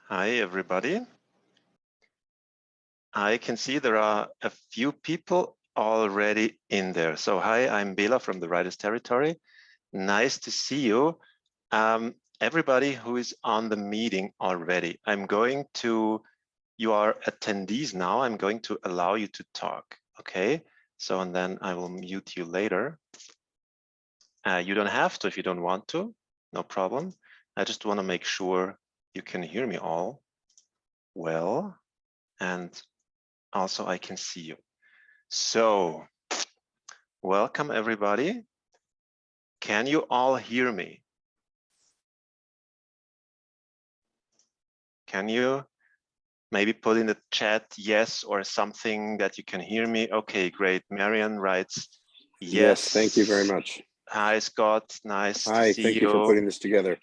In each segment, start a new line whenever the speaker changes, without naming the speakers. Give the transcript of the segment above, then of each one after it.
Hi, everybody. I can see there are a few people already in there. So hi, I'm Bela from the Writers Territory. Nice to see you. Everybody who is on the meeting already, you are attendees now. I'm going to allow you to talk, okay? So, and then I will mute you later. You don't have to if you don't want to, no problem. I just want to make sure you can hear me all well, and also I can see you. So, welcome everybody. Can you all hear me? Can you maybe put in the chat yes or something that you can hear me? Okay, great. Marian writes yes.
Thank you very much.
Hi, Scott. Nice to see you.
Thank you for putting this together.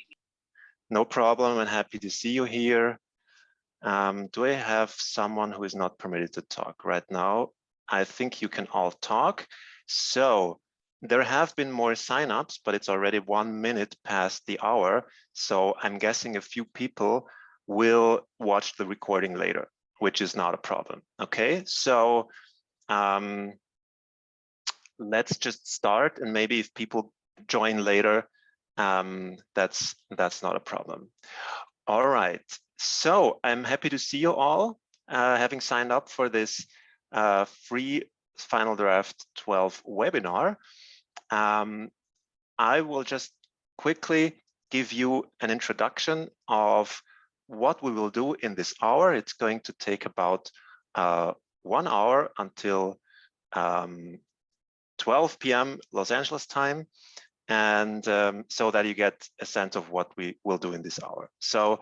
No problem, and happy to see you here. Do I have someone who is not permitted to talk right now? I think you can all talk. So there have been more signups, but it's already 1 minute past the hour. So I'm guessing a few people will watch the recording later, which is not a problem. Okay, so let's just start, and maybe if people join later, that's not a problem. All right, so I'm happy to see you all having signed up for this free Final Draft 12 webinar. I will just quickly give you an introduction of what we will do in this hour. It's going to take about 1 hour until 12 p.m. Los Angeles time, and so that you get a sense of what we will do in this hour. So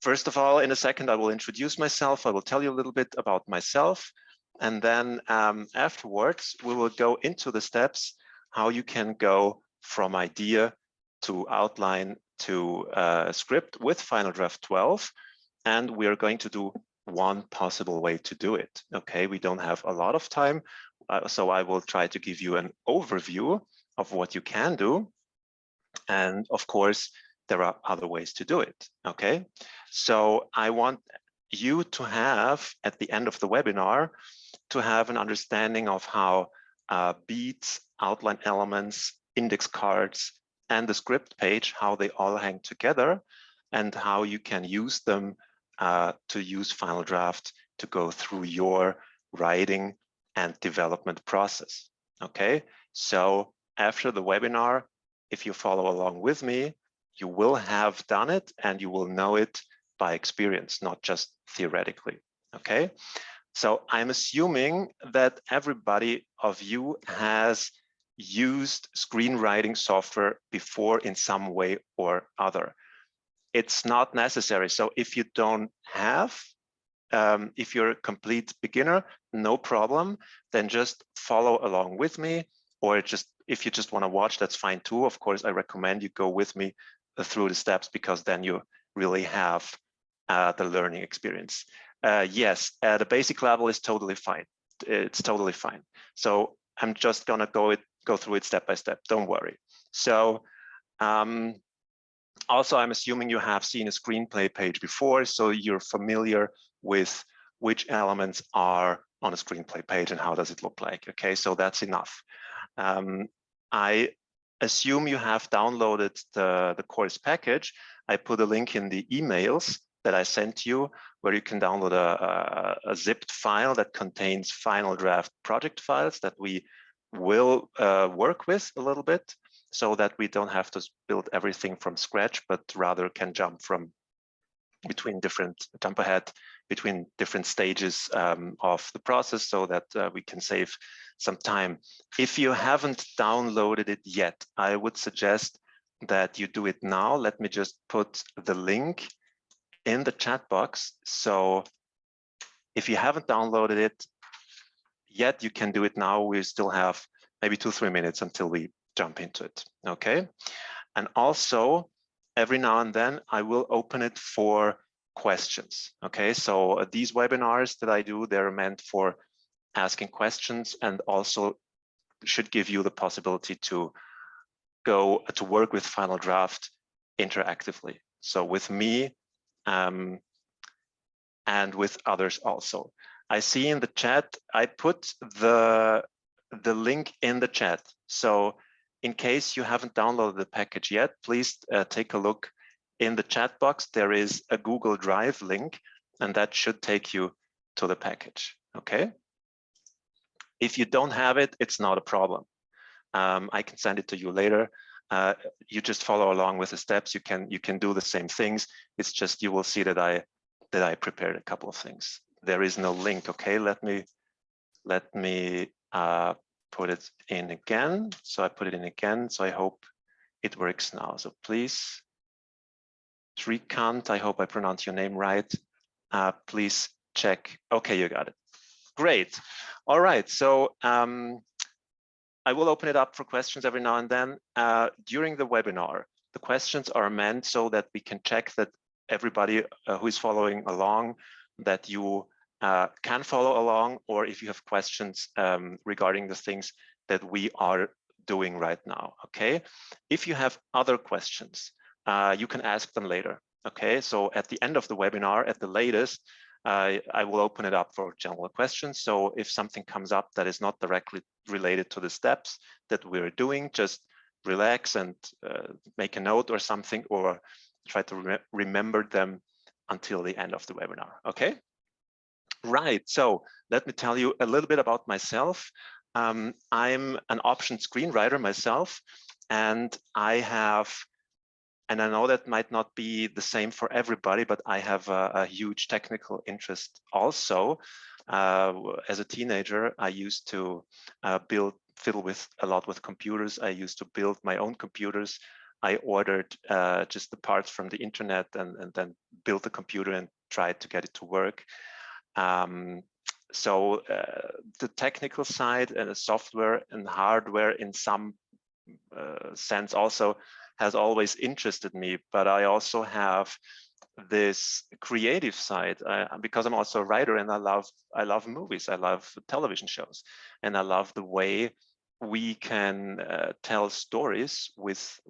first of all, in a second, I will introduce myself. I will tell you a little bit about myself. And then afterwards, we will go into the steps, how you can go from idea to outline to script with Final Draft 12. And we are going to do one possible way to do it. Okay, we don't have a lot of time. So I will try to give you an overview of what you can do. And of course, there are other ways to do it, okay? So I want you to have, at the end of the webinar, to have an understanding of how beats, outline elements, index cards, and the script page, how they all hang together, and how you can use them to use Final Draft to go through your writing and development process, okay? So after the webinar, if you follow along with me, you will have done it and you will know it by experience, not just theoretically, okay? So I'm assuming that everybody of you has used screenwriting software before in some way or other. It's not necessary. So if you don't have, if you're a complete beginner, no problem, then just follow along with me, or just if you just want to watch, that's fine too. Of course, I recommend you go with me through the steps, because then you really have the learning experience. Yes, the basic level is totally fine. It's totally fine. So I'm just gonna go through it step by step. Don't worry. So also, I'm assuming you have seen a screenplay page before, so you're familiar with which elements are on a screenplay page and how does it look like. Okay, so that's enough. I assume you have downloaded the course package. I put a link in the emails that I sent you, where you can download a zipped file that contains Final Draft project files that we will work with a little bit, so that we don't have to build everything from scratch, but rather can jump ahead between different stages of the process, so that we can save some time. If you haven't downloaded it yet, I would suggest that you do it now. Let me just put the link in the chat box. So if you haven't downloaded it yet, you can do it now. We still have maybe 2-3 minutes until we jump into it, okay? And also, every now and then, I will open it for questions, okay? So these webinars that I do, they're meant for asking questions, and also should give you the possibility to go to work with Final Draft interactively, So with me and with others also. I see in the chat, I put the link in the chat. So in case you haven't downloaded the package yet, please take a look in the chat box. There is a Google Drive link, and that should take you to the package, okay? If you don't have it, it's not a problem. I can send it to you later. You just follow along with the steps. You can do the same things. It's just you will see that I prepared a couple of things. There is no link. Okay, let me put it in again. So I put it in again. So I hope it works now. So please, Srikant, I hope I pronounced your name right. Please check. Okay, you got it. Great. All right. So I will open it up for questions every now and then. During the webinar, the questions are meant so that we can check that everybody who is following along, that you can follow along, or if you have questions regarding the things that we are doing right now, okay? If you have other questions, you can ask them later, okay? So at the end of the webinar, at the latest, I will open it up for general questions. So if something comes up that is not directly related to the steps that we're doing, just relax and make a note or something, or try to remember them until the end of the webinar, okay? Right, so let me tell you a little bit about myself. I'm an option screenwriter myself, and and I know that might not be the same for everybody, but I have a huge technical interest also. As a teenager, I used to fiddle with a lot with computers. I used to build my own computers. I ordered just the parts from the internet and then built the computer and tried to get it to work. So the technical side and the software and hardware in some sense also has always interested me, but I also have this creative side because I'm also a writer, and I love movies, I love television shows, and I love the way we can tell stories with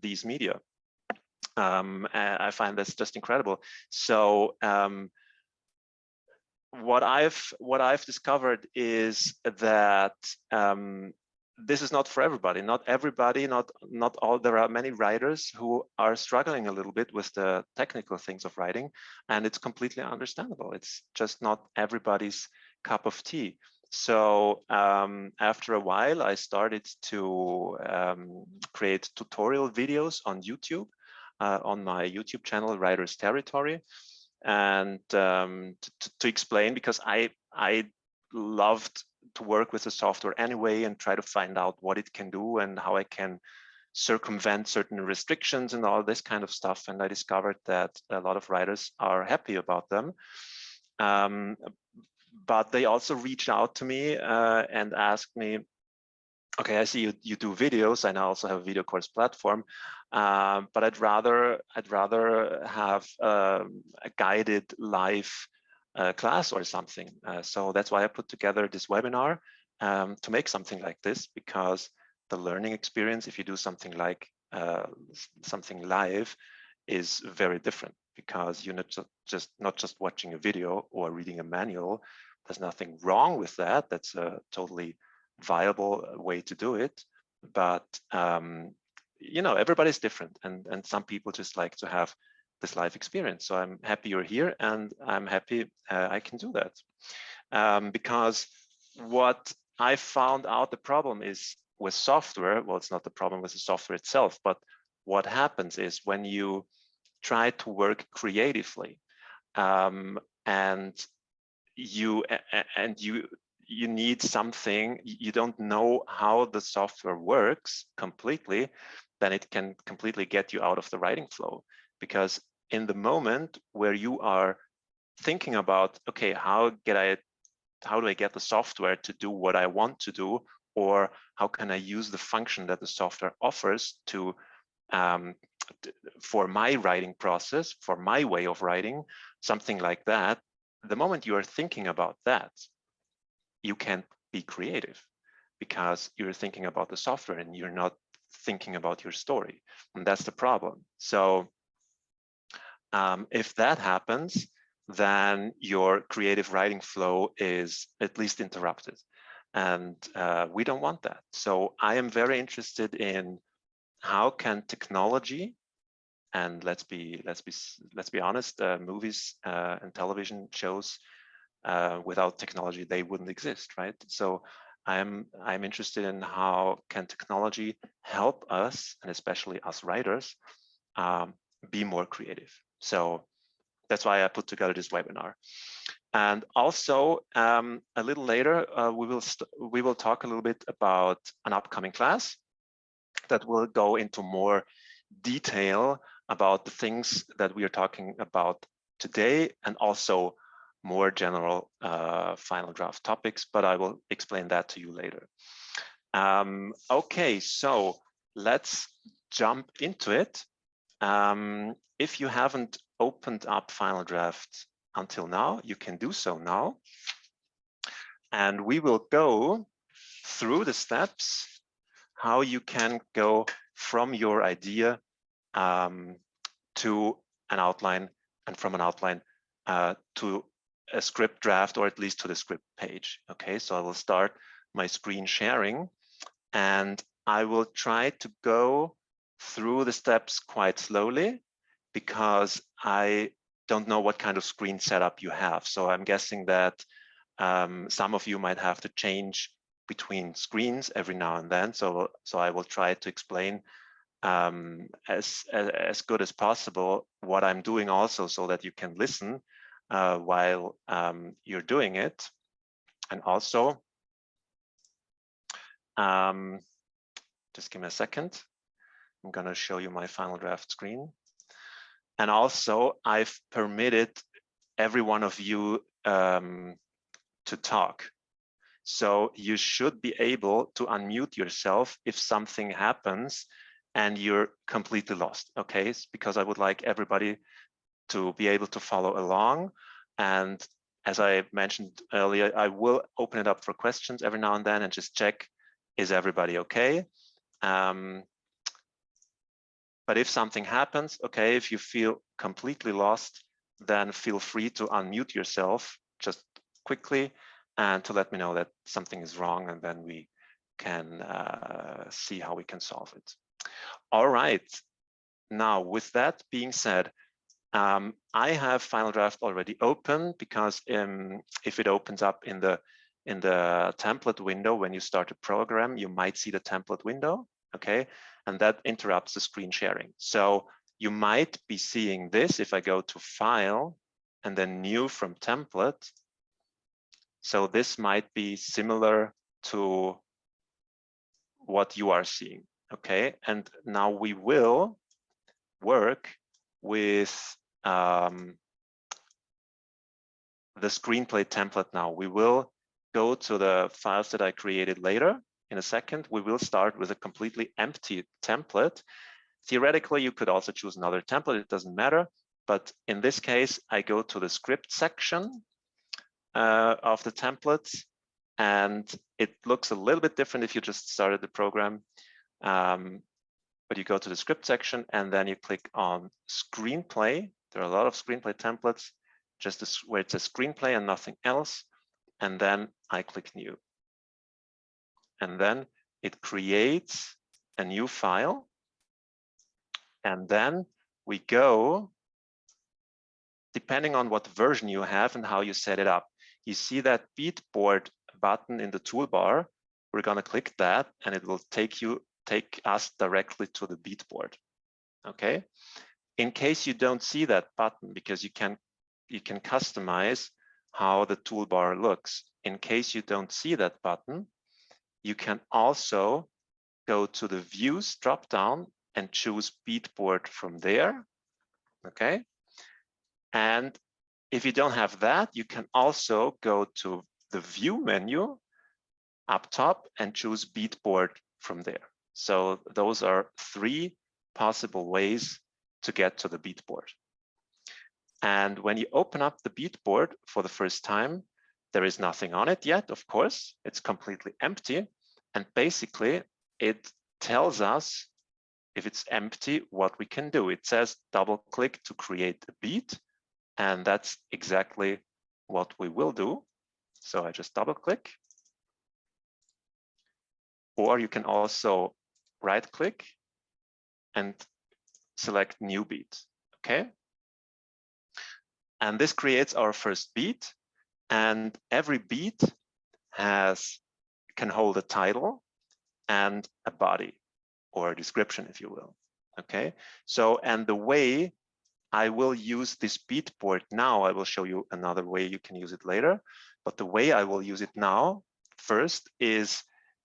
these media. I find that's just incredible. So what I've discovered is that this is not for everybody. Not everybody, not all. There are many writers who are struggling a little bit with the technical things of writing, and it's completely understandable. It's just not everybody's cup of tea. So after a while, I started to create tutorial videos on YouTube, on my YouTube channel, Writer's Territory, and to explain, because I loved to work with the software anyway and try to find out what it can do and how I can circumvent certain restrictions and all this kind of stuff. And I discovered that a lot of writers are happy about them. But they also reached out to me and asked me, okay, I see you do videos. I now also have a video course platform, but I'd rather have a guided live class or something. So that's why I put together this webinar to make something like this, because the learning experience, if you do something like something live, is very different, because you're not just watching a video or reading a manual. There's nothing wrong with that. That's a totally viable way to do it, but you know, everybody's different, and some people just like to have this life experience. So I'm happy you're here, and I'm happy I can do that, because what I found out the problem is with software. Well, it's not the problem with the software itself, but what happens is when you try to work creatively, and you need something, you don't know how the software works completely, then it can completely get you out of the writing flow. Because in the moment where you are thinking about, okay, how do I get the software to do what I want to do, or how can I use the function that the software offers to for my writing process, for my way of writing, something like that. The moment you are thinking about that, you can't be creative, because you're thinking about the software and you're not thinking about your story, and that's the problem. So If that happens, then your creative writing flow is at least interrupted. And we don't want that. So I am very interested in how can technology, and let's be honest, movies and television shows without technology, they wouldn't exist, right? So I'm interested in how can technology help us, and especially us writers, be more creative. So that's why I put together this webinar. And also a little later, we will talk a little bit about an upcoming class that will go into more detail about the things that we are talking about today, and also more general final draft topics, but I will explain that to you later. Okay, so let's jump into it. If you haven't opened up Final Draft until now, you can do so now. And we will go through the steps how you can go from your idea to an outline, and from an outline to a script draft, or at least to the script page. Okay, so I will start my screen sharing, and I will try to go through the steps quite slowly because I don't know what kind of screen setup you have. So I'm guessing that some of you might have to change between screens every now and then. So I will try to explain as good as possible what I'm doing also, so that you can listen while you're doing it. And also, just give me a second. I'm going to show you my Final Draft screen. And also, I've permitted every one of you to talk. So you should be able to unmute yourself if something happens and you're completely lost, okay? Because I would like everybody to be able to follow along. And as I mentioned earlier, I will open it up for questions every now and then and just check, is everybody okay? But if something happens, okay, if you feel completely lost, then feel free to unmute yourself just quickly and to let me know that something is wrong, and then we can see how we can solve it. All right. Now, with that being said, I have Final Draft already open, because if it opens up in the template window when you start a program, you might see the template window, okay? And that interrupts the screen sharing. So you might be seeing this if I go to File and then New from Template. So this might be similar to what you are seeing, okay? And now we will work with the Screenplay template now. We will go to the files that I created later in a second. We will start with a completely empty template. Theoretically, you could also choose another template, it doesn't matter. But in this case, I go to the script section of the templates, and it looks a little bit different if you just started the program. But you go to the script section and then you click on Screenplay. There are a lot of Screenplay templates, just where it says Screenplay and nothing else. And then I click New. And then it creates a new file. And then we go, depending on what version you have and how you set it up. You see that beatboard button in the toolbar. We're going to click that, and it will take us directly to the beatboard. Okay. In case you don't see that button, because you can customize how the toolbar looks. In case you don't see that button, you can also go to the Views drop-down and choose Beatboard from there. Okay. And if you don't have that, you can also go to the View menu up top and choose Beatboard from there. So those are 3 possible ways to get to the beatboard. And when you open up the beatboard for the first time, there is nothing on it yet, of course. It's completely empty. And basically, it tells us if it's empty, what we can do. It says double click to create a beat, and that's exactly what we will do. So I just double click, or you can also right click and select new beat, okay? And this creates our first beat, and every beat can hold a title and a body or a description, if you will, okay? So, and the way I will use this beat board now, I will show you another way you can use it later, but the way I will use it now first is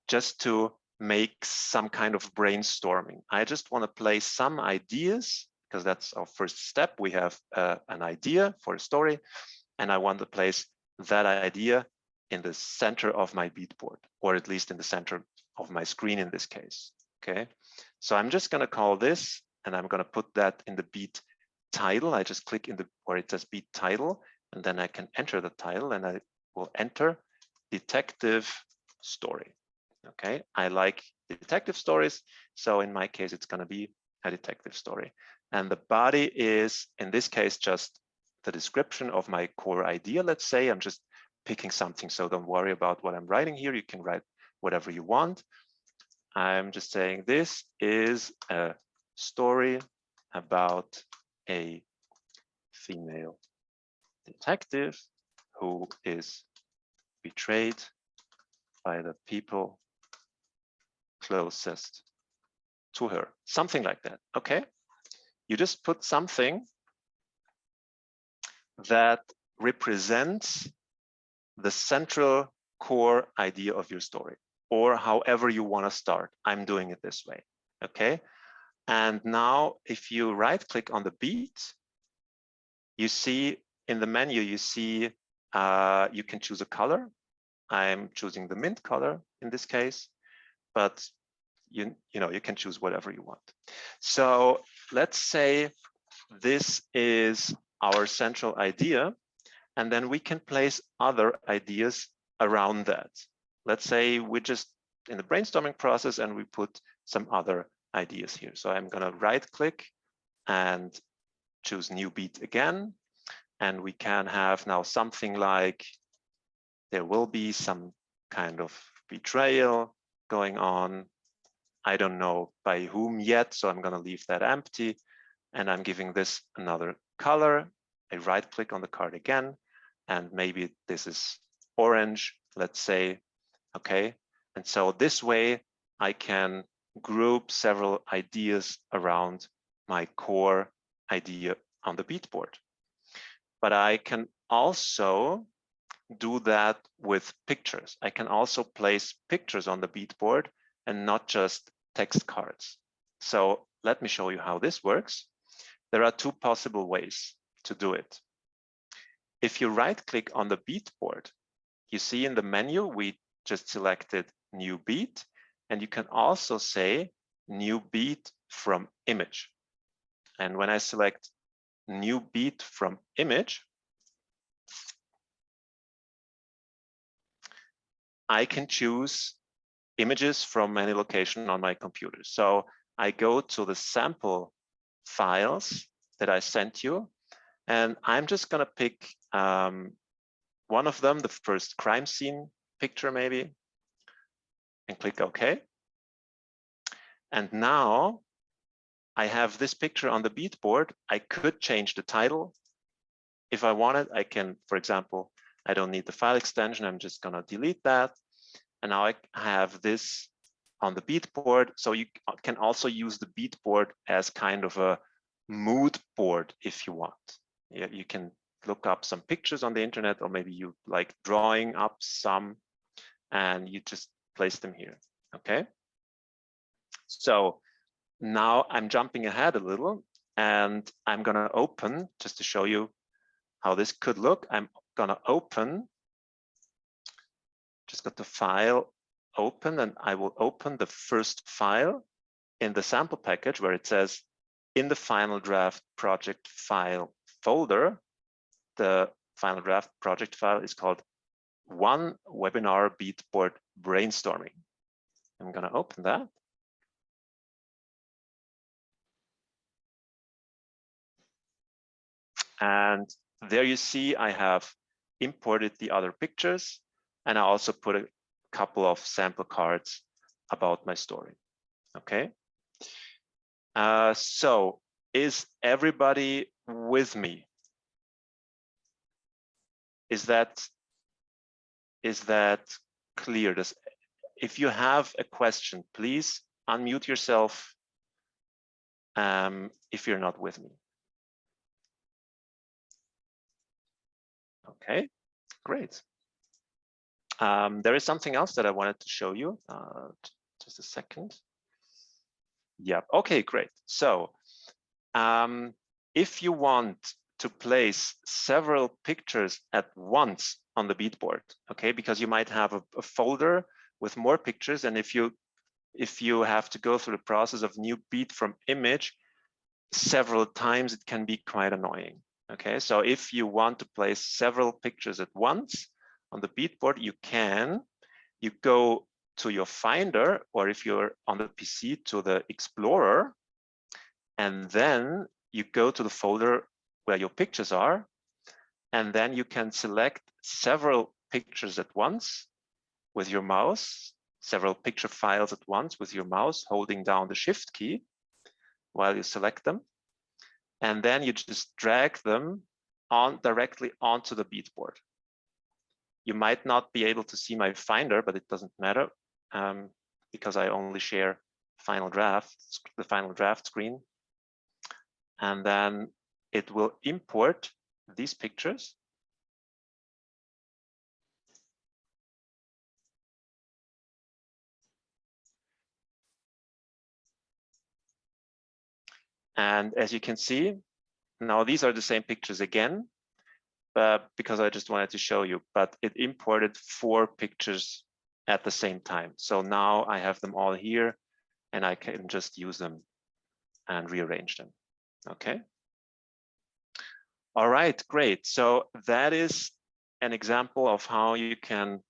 just to make some kind of brainstorming. I just want to place some ideas, because that's our first step. We have an idea for a story, and I want to place that idea in the center of my beat board, or at least in the center of my screen in this case, okay? So I'm just going to call this, and I'm going to put that in the beat title. I just click in the where it says beat title, and then I can enter the title, and I will enter detective story. Okay, I like detective stories, so in my case it's going to be a detective story, and the body is in this case just the description of my core idea. Let's say I'm just picking something, so don't worry about what I'm writing here. You can write whatever you want. I'm just saying this is a story about a female detective who is betrayed by the people closest to her, something like that. Okay, you just put something that represents the central core idea of your story, or however you want to start. I'm doing it this way. Okay, and now if you right click on the beat, you see in the menu, you see you can choose a color. I'm choosing the mint color in this case, but you can choose whatever you want. So let's say this is our central idea, and then we can place other ideas around that. Let's say we're just in the brainstorming process and we put some other ideas here. So I'm going to right click and choose new beat again. And we can have now something like there will be some kind of betrayal going on. I don't know by whom yet, so I'm going to leave that empty. And I'm giving this another color. I right click on the card again, and maybe this is orange, let's say, okay? And so this way I can group several ideas around my core idea on the beat board. But I can also do that with pictures. I can also place pictures on the beat board and not just text cards. So let me show you how this works. There are two possible ways to do it. If you right click on the beat board, you see in the menu, we just selected new beat, and you can also say new beat from image. And when I select new beat from image, I can choose images from any location on my computer. So I go to the sample files that I sent you, and I'm just going to pick one of them, the first crime scene picture maybe, and click OK. And now I have this picture on the beat board. I could change the title. If I wanted, I can, for example, I don't need the file extension. I'm just going to delete that. And now I have this on the beat board. So you can also use the beat board as kind of a mood board if you want. Yeah, you can look up some pictures on the internet, or maybe you like drawing up some and you just place them here. Okay. So now I'm jumping ahead a little, and I'm going to open, just to show you how this could look. I'm going to open, just got the file open, and I will open the first file in the sample package where it says in the final draft project file folder. The final draft project file is called One Webinar Beatboard Brainstorming. I'm going to open that. And there you see I have imported the other pictures, and I also put a couple of sample cards about my story. Okay. So is everybody with me? Is that clear? If you have a question, please unmute yourself if you're not with me. Okay, great. There is something else that I wanted to show you. Just a second. Yeah, okay, great. So if you want to place several pictures at once on the beatboard, okay, because you might have a folder with more pictures, and if you have to go through the process of new beat from image several times, it can be quite annoying. Okay, so if you want to place several pictures at once on the beatboard, you go to your Finder, or if you're on the PC, to the Explorer, and then you go to the folder where your pictures are, and then you can select several pictures at once with your mouse, several picture files at once with your mouse, holding down the Shift key while you select them. And then you just drag them directly onto the beatboard. You might not be able to see my Finder, but it doesn't matter because I only share the final draft screen. And then it will import these pictures. And as you can see, now these are the same pictures again, because I just wanted to show you, but it imported 4 pictures at the same time. So now I have them all here, and I can just use them and rearrange them. Okay. All right, great. So that is an example of how you can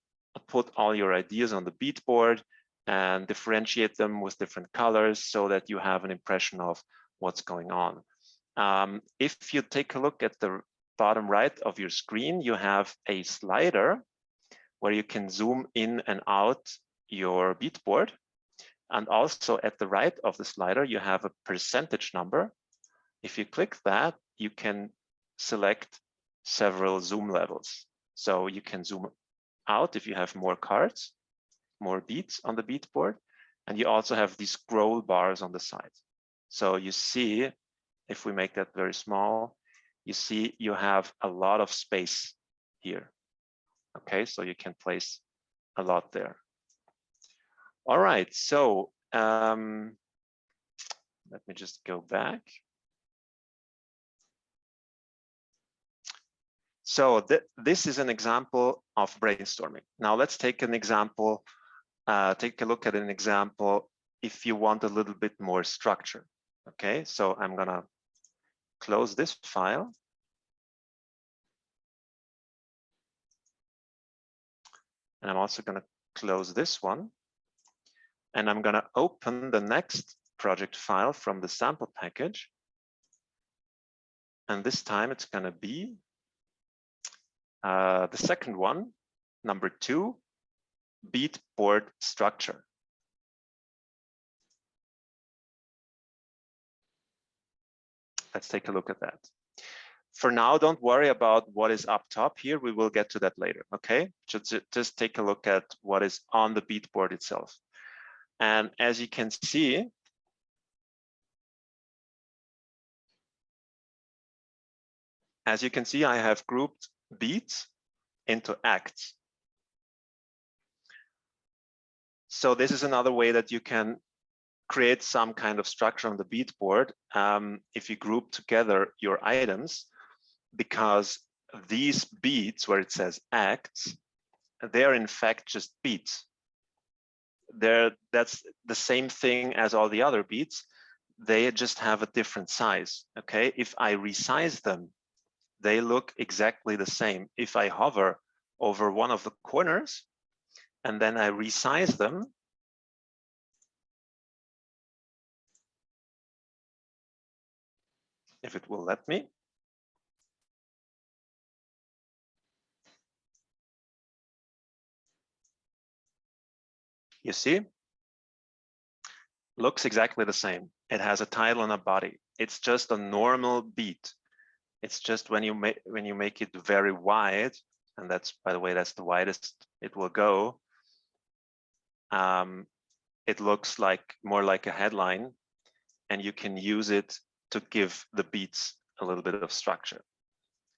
put all your ideas on the beatboard and differentiate them with different colors so that you have an impression of what's going on. If you take a look at the bottom right of your screen, you have a slider where you can zoom in and out your beatboard. And also at the right of the slider, you have a percentage number. If you click that, you can select several zoom levels. So you can zoom out if you have more cards, more beats on the beatboard. And you also have these scroll bars on the side. So you see, if we make that very small, you see you have a lot of space here. Okay, so you can place a lot there. All right, so let me just go back. So this is an example of brainstorming. Now let's take an example, take a look at an example if you want a little bit more structure. Okay, so I'm gonna close this file. And I'm also gonna close this one. And I'm gonna open the next project file from the sample package. And this time it's gonna be the second one, number 2, beatboard structure. Let's take a look at that. For now, don't worry about what is up top here. We will get to that later, okay? Just take a look at what is on the beatboard itself. And as you can see, I have grouped beats into acts. So this is another way that you can create some kind of structure on the beatboard if you group together your items, because these beats where it says acts, they're in fact just beats. That's the same thing as all the other beats. They just have a different size. Okay, if I resize them, they look exactly the same. If I hover over one of the corners and then I resize them, if it will let me, You see? Looks exactly the same. It has a title and a body. It's just a normal beat. It's just when you make it very wide, and that's, by the way, that's the widest it will go. It looks like more like a headline, and you can use it to give the beats a little bit of structure.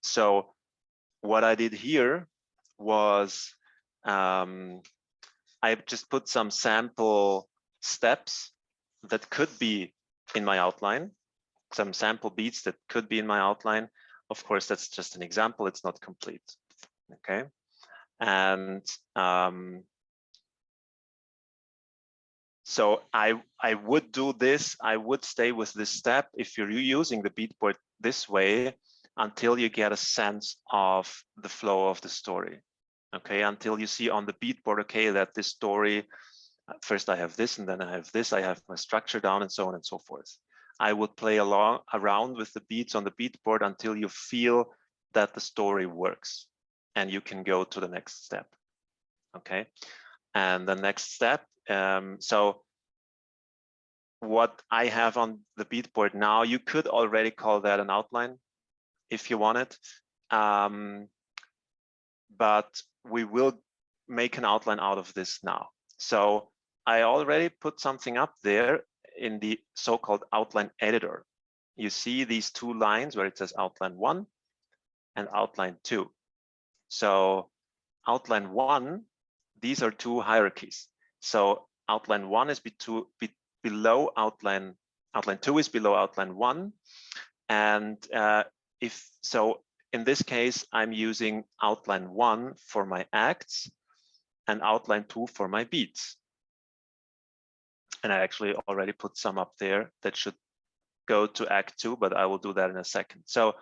So what I did here was I just put some sample steps that could be in my outline, some sample beats that could be in my outline. Of course, that's just an example. It's not complete. Okay. And so I would do this. I would stay with this step if you're using the beatboard this way until you get a sense of the flow of the story. Okay, until you see on the beatboard, okay, that this story, first I have this and then I have this, I have my structure down and so on and so forth. I would play around with the beats on the beatboard until you feel that the story works and you can go to the next step. Okay, and the next step, so what I have on the beatboard now, you could already call that an outline if you want it. But we will make an outline out of this now. So I already put something up there in the so-called outline editor. You see these two lines where it says outline 1 and outline 2. So outline 1, these are two hierarchies. So outline 1 is below outline 2 is below outline 1. And if so, in this case, I'm using outline 1 for my acts and outline 2 for my beats. And I actually already put some up there that should go to act 2, but I will do that in a second. So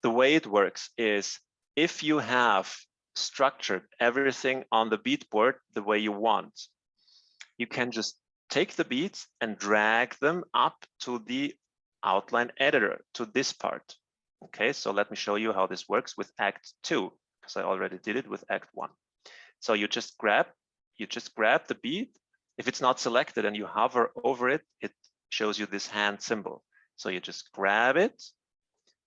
the way it works is if you have structured everything on the beatboard the way you want, you can just take the beats and drag them up to the outline editor, to this part. Okay, so let me show you how this works with act 2, because I already did it with act 1. So you just grab the beat. If it's not selected and you hover over it, it shows you this hand symbol. So you just grab it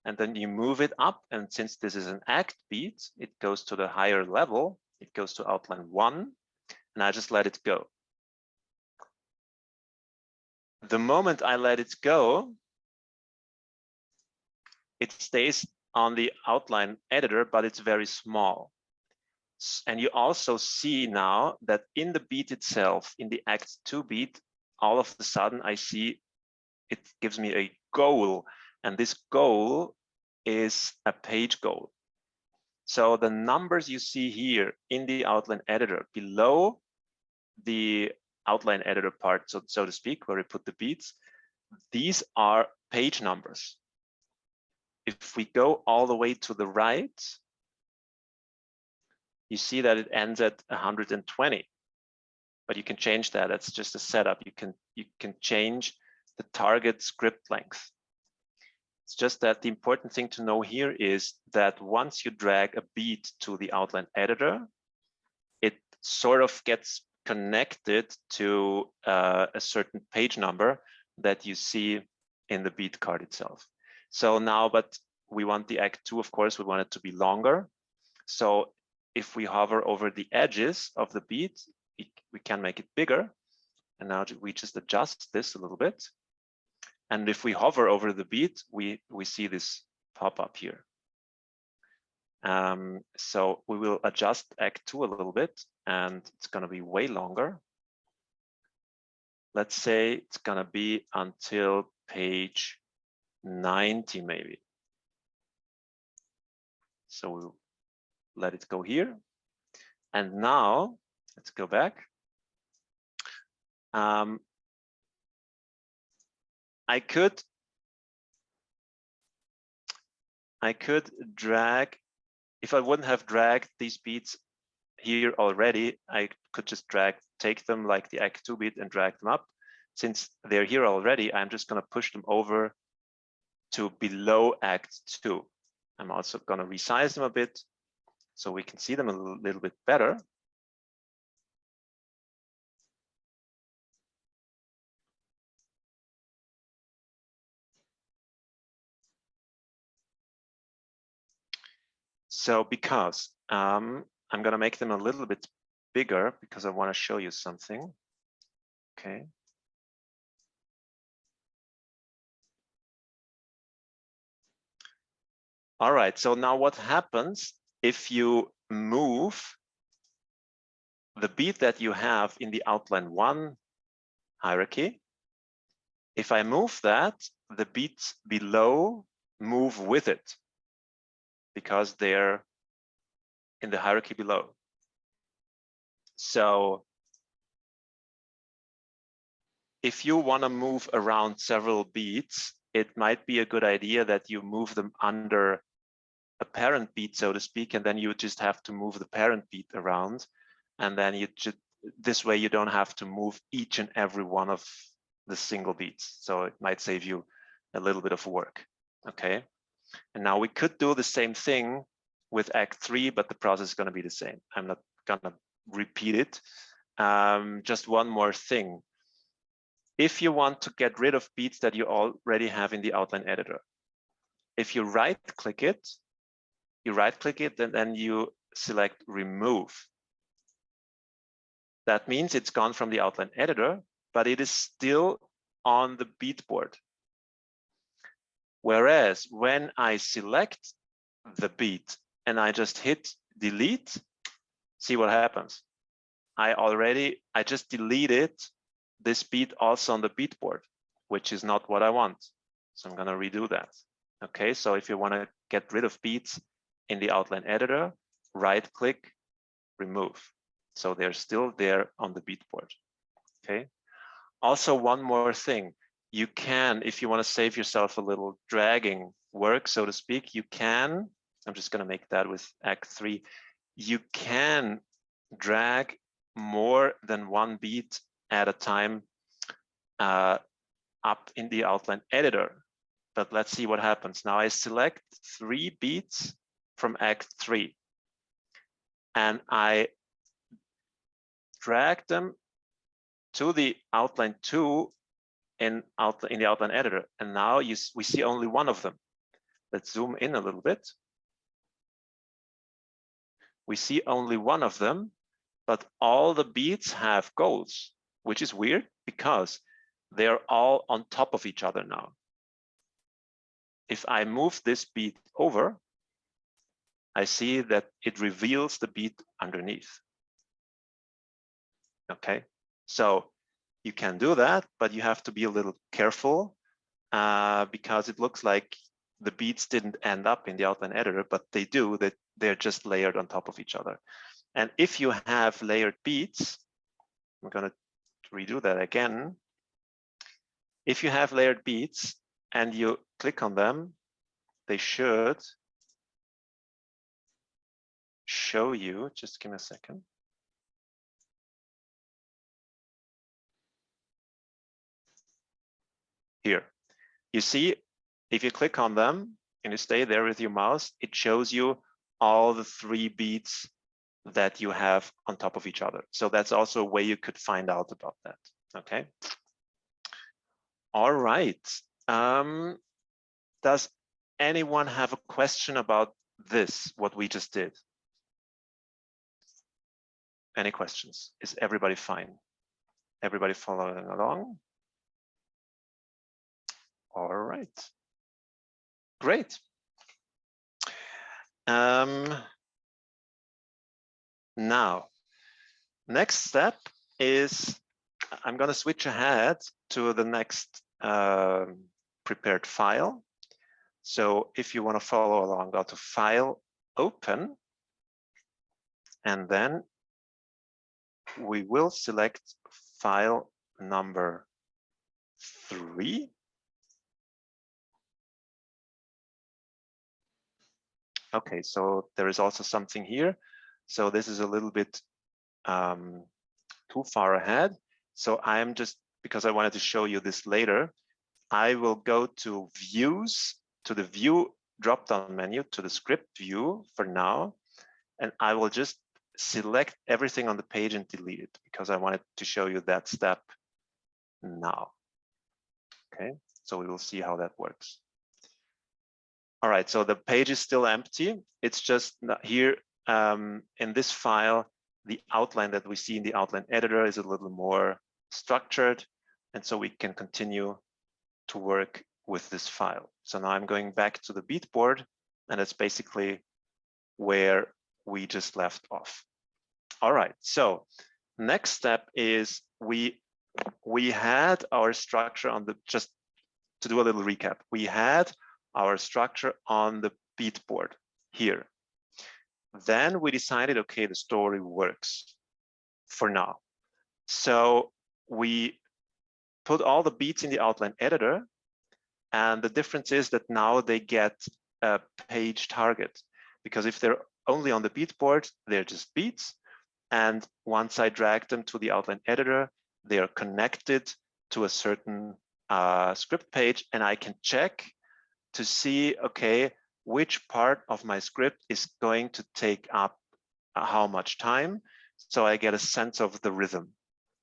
and then you move it up. And since this is an act beat, it goes to the higher level. It goes to outline 1, and I just let it go. The moment I let it go, it stays on the outline editor, but it's very small. And you also see now that in the beat itself, in the act 2 beat, all of a sudden I see it gives me a goal, and this goal is a page goal. So the numbers you see here in the outline editor below the outline editor part, so to speak, where we put the beats, these are page numbers. If we go all the way to the right, you see that it ends at 120, but you can change that. That's just a setup. You can change the target script length. It's just that the important thing to know here is that once you drag a beat to the outline editor, it sort of gets connected to a certain page number that you see in the beat card itself. So now, but we want the act 2, of course, we want it to be longer. So if we hover over the edges of the beat, we can make it bigger. And now we just adjust this a little bit. And if we hover over the beat, we see this pop up here. So we will adjust act 2 a little bit, and it's going to be way longer. Let's say it's going to be until page 90 maybe. So we'll let it go here. And now let's go back. I could drag, if I wouldn't have dragged these beats here already, I could just take them like the act 2 beat and drag them up. Since they're here already, I'm just going to push them over to below act 2. I'm also going to resize them a bit so we can see them a little bit better. So because I'm going to make them a little bit bigger because I want to show you something. Okay. All right, so now what happens if you move the beat that you have in the outline 1 hierarchy? If I move that, the beats below move with it because they're in the hierarchy below. So if you want to move around several beats, it might be a good idea that you move them under a parent beat, so to speak, and then you just have to move the parent beat around. And then you just, this way you don't have to move each and every one of the single beats. So it might save you a little bit of work. Okay. And now we could do the same thing with Act 3, but the process is going to be the same. I'm not going to repeat it. Just one more thing. If you want to get rid of beats that you already have in the outline editor, if you right click it, and then you select remove. That means it's gone from the outline editor, but it is still on the beat board. Whereas when I select the beat and I just hit delete, see what happens. I just deleted this beat also on the beat board, which is not what I want. So I'm going to redo that. Okay, so if you want to get rid of beats in the outline editor, right click, remove. So they're still there on the beat board. Okay. Also, one more thing. You can, if you want to save yourself a little dragging work, so to speak, you can, I'm just going to make that with Act 3, you can drag more than one beat at a time up in the outline editor. But let's see what happens. Now I select 3 beats from Act 3 and I drag them to the outline 2 in the outline editor. And now we see only one of them. Let's zoom in a little bit. We see only one of them, but all the beats have goals, which is weird because they're all on top of each other now. If I move this beat over, I see that it reveals the beat underneath. Okay, so you can do that, but you have to be a little careful because it looks like the beats didn't end up in the outline editor, but they do, that they're just layered on top of each other. And if you have layered beats, I'm going to redo that again. If you have layered beats and you click on them, they should show you, just give me a second. Here, you see, if you click on them and you stay there with your mouse, it shows you all the 3 beats that you have on top of each other. So that's also a way you could find out about that. Okay. All right. Does anyone have a question about this, what we just did? Any questions? Is everybody fine? Everybody following along? All right. Great. Now, next step is I'm going to switch ahead to the next prepared file. So if you want to follow along, go to File, Open, and then we will select file number 3. Okay, so there is also something here. So this is a little bit too far ahead. So I am just, because I wanted to show you this later, I will go to Views, to the View drop-down menu, to the Script view for now, and I will just select everything on the page and delete it because I wanted to show you that step now. Okay, so we will see how that works. All right, so the page is still empty. It's just here in this file, the outline that we see in the outline editor is a little more structured. And so we can continue to work with this file. So now I'm going back to the beat board, and it's basically where we just left off. All right, so next step is we had our structure on the, just to do a little recap, we had our structure on the beat board here. Then we decided, okay, the story works for now. So we put all the beats in the outline editor, and the difference is that now they get a page target, because if they're only on the beat board, they're just beats. And once I drag them to the outline editor, they are connected to a certain script page, and I can check to see, okay, which part of my script is going to take up how much time. So I get a sense of the rhythm.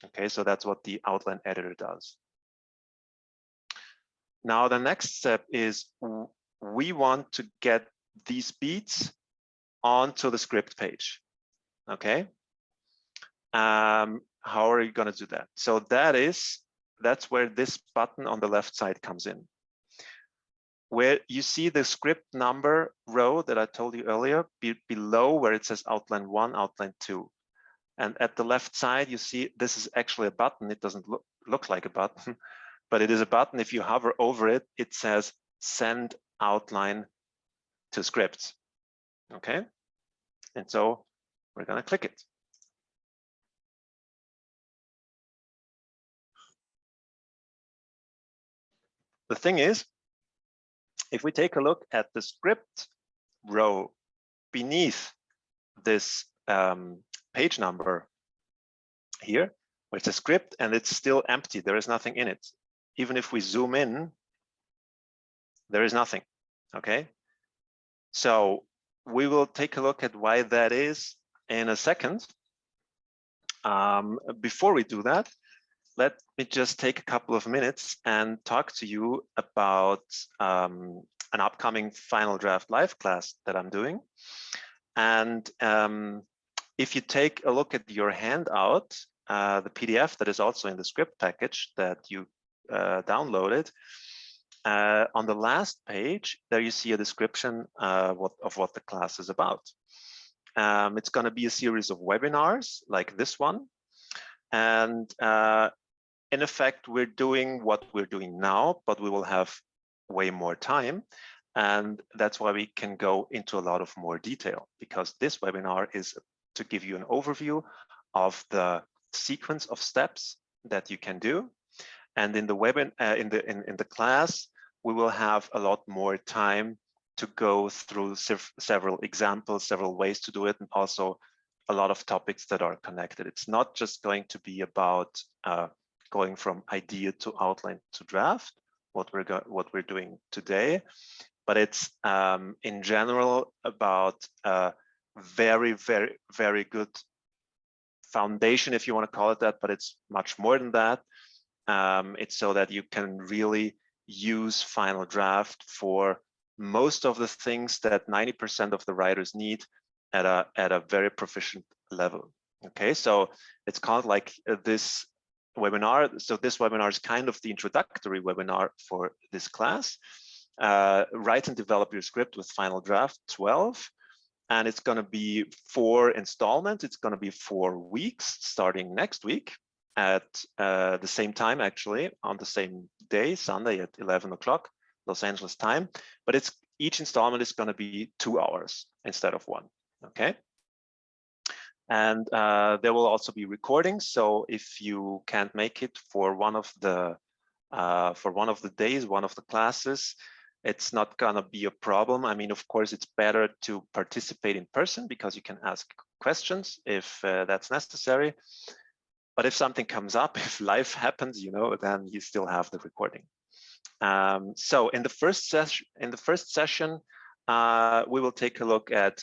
Okay, so that's what the outline editor does. Now, the next step is we want to get these beats onto the script page. Okay. How are you going to do that? So that's where this button on the left side comes in, where you see the script number row that I told you earlier below where it says outline 1, outline 2. And at the left side, you see this is actually a button. It doesn't look like a button, but it is a button. If you hover over it, it says send outline to scripts. Okay. And so we're going to click it. The thing is, if we take a look at the script row beneath this page number here, where it's a script and it's still empty, there is nothing in it. Even if we zoom in, there is nothing. Okay. So we will take a look at why that is in a second. Before we do that, let me just take a couple of minutes and talk to you about an upcoming Final Draft Live class that I'm doing. And if you take a look at your handout, the PDF that is also in the script package that you downloaded, on the last page, there you see a description of what the class is about. It's going to be a series of webinars like this one. And in effect, we're doing what we're doing now, but we will have way more time. And that's why we can go into a lot of more detail, because this webinar is to give you an overview of the sequence of steps that you can do. And in the in the class, we will have a lot more time to go through several examples, several ways to do it, and also a lot of topics that are connected. It's not just going to be about going from idea to outline to draft, what we're doing today, but it's in general about a very, very, very good foundation, if you want to call it that, but it's much more than that. It's so that you can really use Final Draft for most of the things that 90% of the writers need at a very proficient level. Okay, so it's called like this webinar. So this webinar is kind of the introductory webinar for this class. Write and develop your script with Final Draft 12. And it's going to be 4 installments. It's going to be 4 weeks starting next week at the same time, actually, on the same day, Sunday at 11 o'clock, Los Angeles time. But it's each installment is going to be 2 hours instead of 1. Okay. And there will also be recordings. So if you can't make it for one of the days, one of the classes, it's not gonna be a problem. I mean, of course, it's better to participate in person because you can ask questions if that's necessary. But if something comes up, if life happens, you know, then you still have the recording. So in the first session, we will take a look at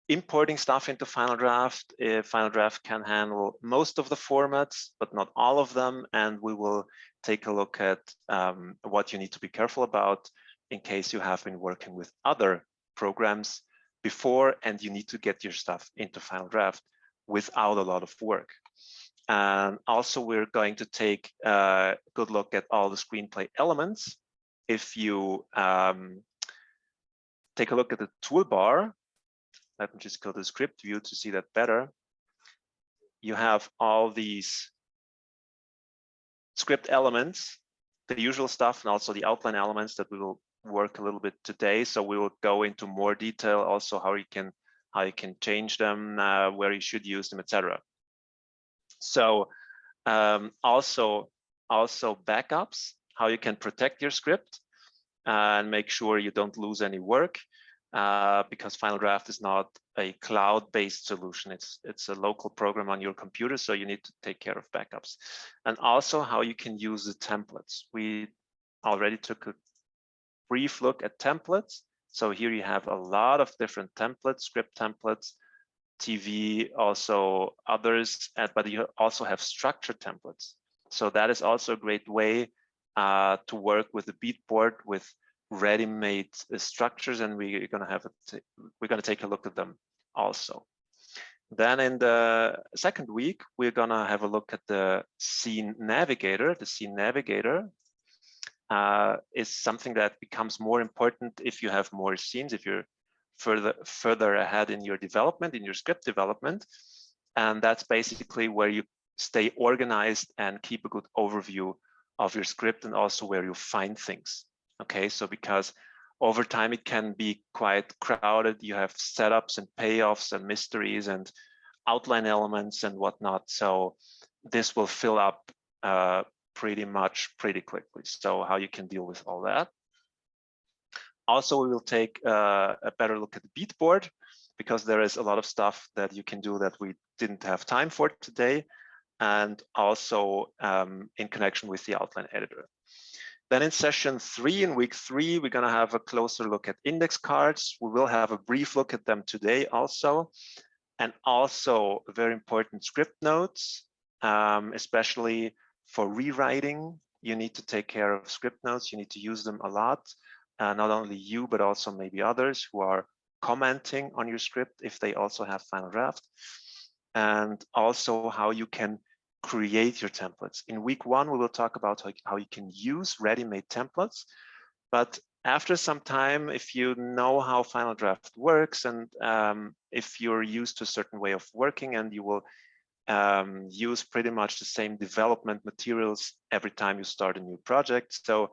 importing stuff into Final Draft. Final Draft can handle most of the formats, but not all of them. And we will take a look at what you need to be careful about in case you have been working with other programs before and you need to get your stuff into Final Draft without a lot of work. And also we're going to take a good look at all the screenplay elements. If you take a look at the toolbar, let me just go to the script view to see that better. You have all these script elements, the usual stuff, and also the outline elements that we will work a little bit today. So we will go into more detail also how you can change them, where you should use them, etc. So also backups, how you can protect your script and make sure you don't lose any work, because Final Draft is not a cloud-based solution. It's a local program on your computer, so you need to take care of backups. And also how you can use the templates. We already took a brief look at templates. So here you have a lot of different templates, script templates, TV, also others, but you also have structured templates. So that is also a great way to work with the beat board with ready-made structures, and we're going to take a look at them also. Then in the second week, we're going to have a look at the Scene Navigator. The Scene Navigator is something that becomes more important if you have more scenes, if you're further ahead in your development, in your script development. And that's basically where you stay organized and keep a good overview of your script, and also where you find things. Okay, so because over time it can be quite crowded, you have setups and payoffs and mysteries and outline elements and whatnot. So this will fill up pretty quickly. So how you can deal with all that. Also, we will take a better look at the beat board, because there is a lot of stuff that you can do that we didn't have time for today, and also in connection with the outline editor. Then in session 3, in week 3, we're going to have a closer look at index cards. We will have a brief look at them today also, and also very important script notes, especially for rewriting. You need to take care of script notes. You need to use them a lot. Not only you, but also maybe others who are commenting on your script if they also have Final Draft. And also how you can create your templates. In week 1, we will talk about how you can use ready-made templates. But after some time, if you know how Final Draft works, and if you're used to a certain way of working, and you will use pretty much the same development materials every time you start a new project. So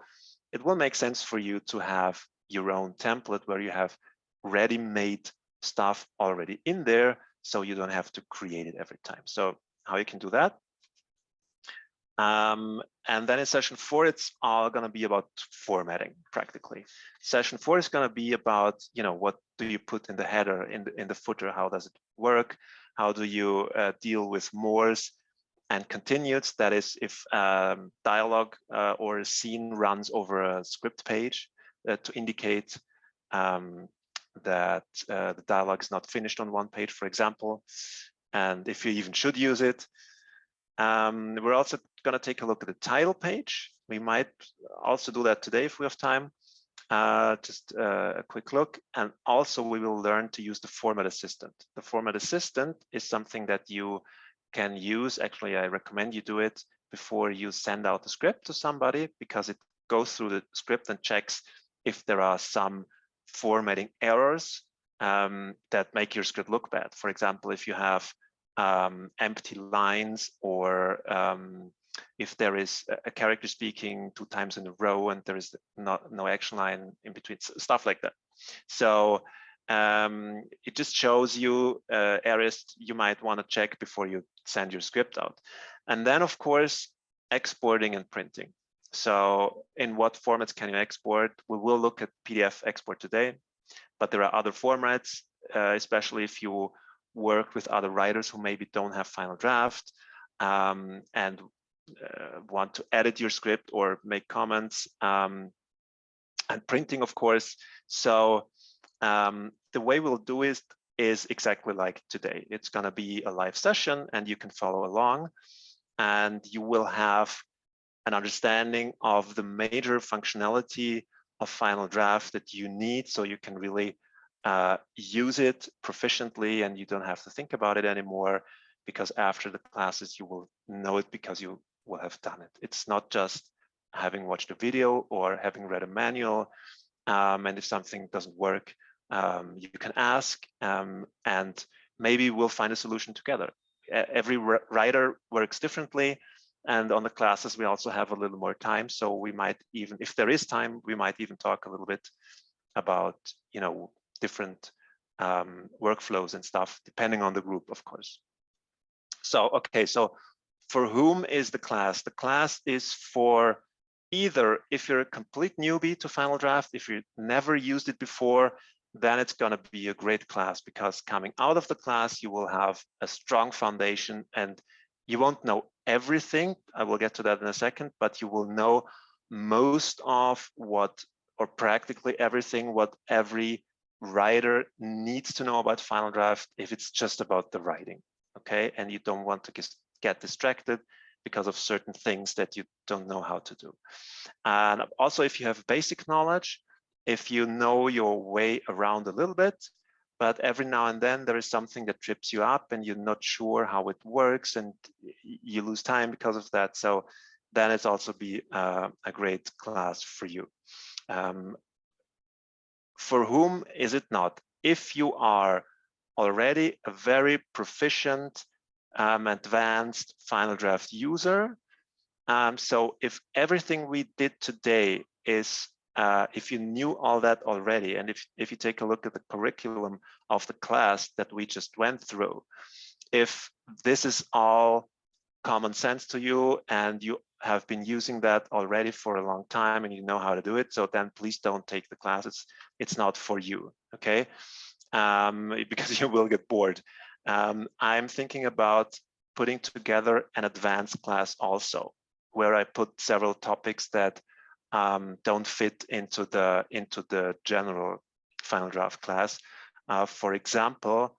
it will make sense for you to have your own template where you have ready-made stuff already in there, so you don't have to create it every time. So how you can do that. And then in session 4, it's all going to be about formatting practically. Session 4 is going to be about, what do you put in the header, in the footer? How does it work? How do you deal with mores and continues? That is, if dialogue or a scene runs over a script page to indicate that the dialogue is not finished on one page, for example, and if you even should use it. We're also going to take a look at the title page. We might also do that today if we have time. Just a quick look. And also we will learn to use the format assistant. The format assistant is something that you can use. Actually, I recommend you do it before you send out the script to somebody, because it goes through the script and checks if there are some formatting errors that make your script look bad. For example, if you have empty lines, or if there is a character speaking 2 times in a row and there is no action line in between, stuff like that. So it just shows you areas you might want to check before you send your script out. And then, of course, exporting and printing. So in what formats can you export? We will look at PDF export today, but there are other formats, especially if you work with other writers who maybe don't have Final Draft and want to edit your script or make comments, and printing, of course. So the way we'll do it is exactly like today. It's going to be a live session, and you can follow along, and you will have an understanding of the major functionality of Final Draft that you need, so you can really use it proficiently, and you don't have to think about it anymore, because after the classes you will know it because you will have done it. It's not just having watched a video or having read a manual, and if something doesn't work, you can ask, and maybe we'll find a solution together. Every writer works differently, and on the classes we also have a little more time, so we might even, if there is time, we might even talk a little bit about, you know, different workflows and stuff, depending on the group, of course. So, okay, so for whom is the class? The class is for either, if you're a complete newbie to Final Draft, if you never used it before, then it's going to be a great class, because coming out of the class, you will have a strong foundation, and you won't know everything. I will get to that in a second, but you will know most of what, or practically everything, what every writer needs to know about Final Draft if it's just about the writing, okay? And you don't want to get distracted because of certain things that you don't know how to do. And also, if you have basic knowledge, if you know your way around a little bit, but every now and then there is something that trips you up and you're not sure how it works and you lose time because of that. So then it's also be a great class for you. For whom is it not? If you are already a very proficient, advanced Final Draft user, so if everything we did today is, if you knew all that already, and if you take a look at the curriculum of the class that we just went through, if this is all common sense to you and you have been using that already for a long time and you know how to do it, so then please don't take the class. It's not for you, okay? Because you will get bored. I'm thinking about putting together an advanced class also, where I put several topics that don't fit into the general Final Draft class, for example,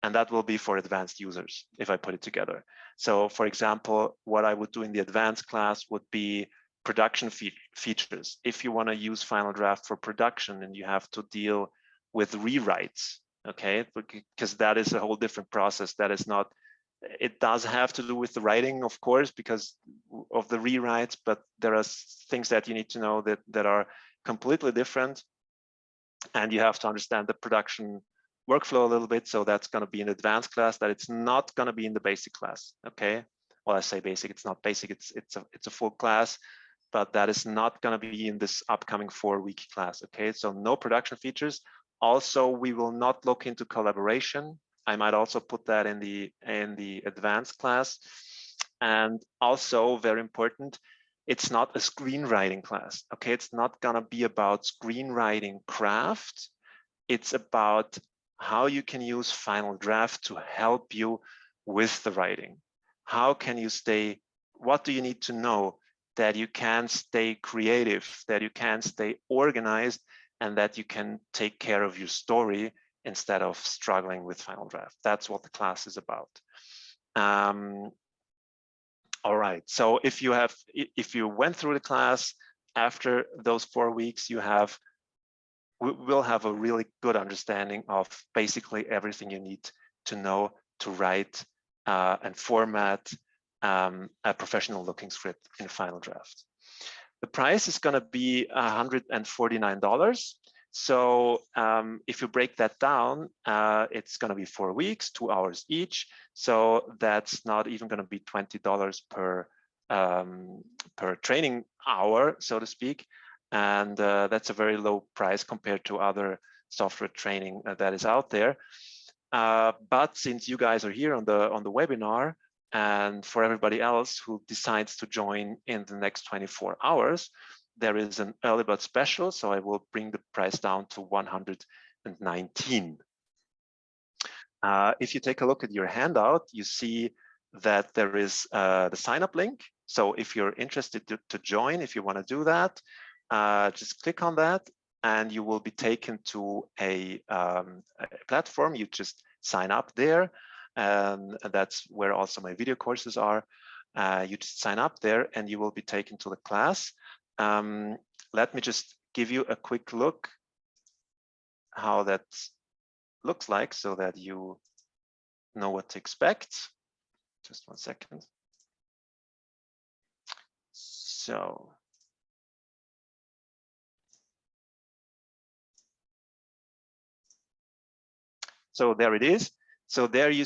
and that will be for advanced users if I put it together. So for example, what I would do in the advanced class would be production features. If you want to use Final Draft for production and you have to deal with rewrites, okay, because that is a whole different process. That is not, it does have to do with the writing, of course, because of the rewrites, but there are things that you need to know that are completely different, and you have to understand the production workflow a little bit. So that's going to be an advanced class that it's not going to be in the basic class, okay? Well, I say basic, it's not basic, it's a full class, but that is not going to be in this upcoming 4-week class, okay? So no production features. Also, we will not look into collaboration. I might also put that in the advanced class. And also, very important, it's not a screenwriting class, okay? It's not gonna be about screenwriting craft. It's about how you can use Final Draft to help you with the writing. How can you stay, what do you need to know that you can stay creative, that you can stay organized, and that you can take care of your story instead of struggling with Final Draft. That's what the class is about. All right, so if you went through the class after those 4 weeks, we'll have a really good understanding of basically everything you need to know to write and format a professional looking script in Final Draft. The price is going to be $149. So if you break that down, it's going to be 4 weeks, 2 hours each. So that's not even going to be $20 per training hour, so to speak. And that's a very low price compared to other software training that is out there. But since you guys are here on the webinar, and for everybody else who decides to join in the next 24 hours, there is an early bird special. So I will bring the price down to $119. If you take a look at your handout, you see that there is the sign up link. So if you're interested to join, if you want to do that, just click on that and you will be taken to a platform. You just sign up there. And that's where also my video courses are. You just sign up there and you will be taken to the class. Let me just give you a quick look how that looks like so that you know what to expect. Just 1 second. So there it is. So there you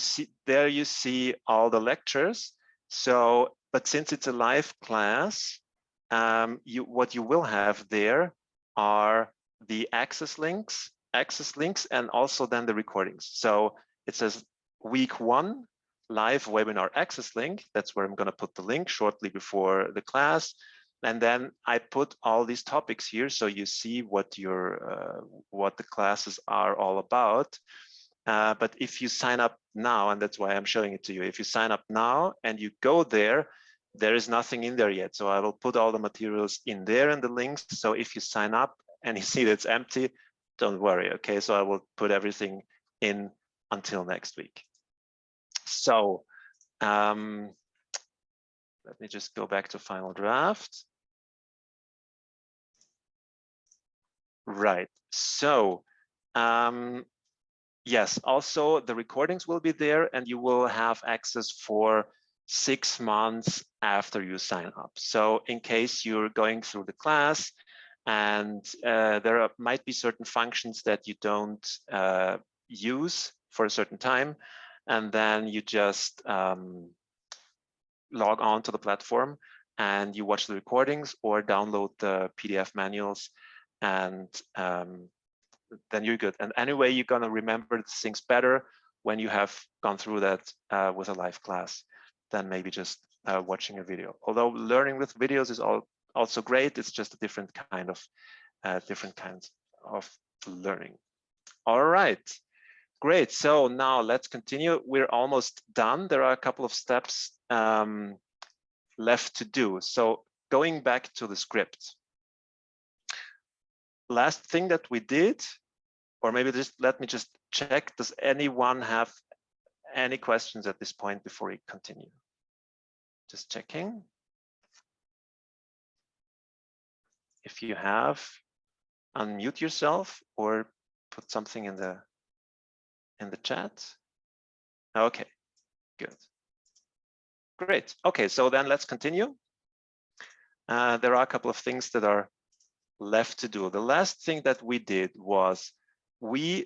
see all the lectures. So, but since it's a live class, what you will have there are the access links, and also then the recordings. So it says week 1 live webinar access link. That's where I'm going to put the link shortly before the class. And then I put all these topics here, so you see what the classes are all about. But if you sign up now, and that's why I'm showing it to you, if you sign up now and you go there, there is nothing in there yet. So I will put all the materials in there and the links. So if you sign up and you see that it's empty, don't worry, okay? So I will put everything in until next week. So let me just go back to final draft. Right, so yes, also the recordings will be there and you will have access for 6 months after you sign up. So in case you're going through the class and there might be certain functions that you don't use for a certain time, and then you just log on to the platform and you watch the recordings or download the PDF manuals, and then you're good. And anyway, you're going to remember things better when you have gone through that with a live class than maybe just watching a video. Although learning with videos is also great, it's just a different kinds of learning. All right, great. So now let's continue. We're almost done. There are a couple of steps left to do. So going back to the script. Last thing that we did, or maybe let me just check, does anyone have any questions at this point before we continue? Just checking. If you have, unmute yourself or put something in the chat. Okay, good. Great. Okay, so then let's continue. There are a couple of things that are left to do. The last thing that we did was we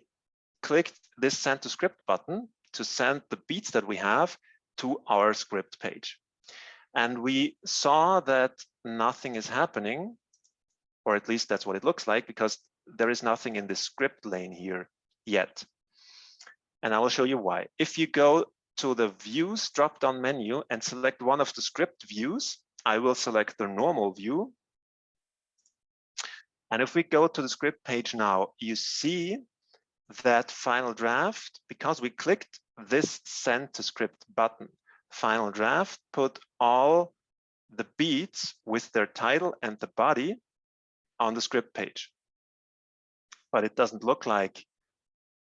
clicked this send to script button to send the beats that we have to our script page. And we saw that nothing is happening, or at least that's what it looks like, because there is nothing in the script lane here yet. And I will show you why. If you go to the views drop-down menu and select one of the script views, I will select the normal view. And if we go to the script page now, you see that final draft, because we clicked this send to script button, final draft put all the beats with their title and the body on the script page. But it doesn't look like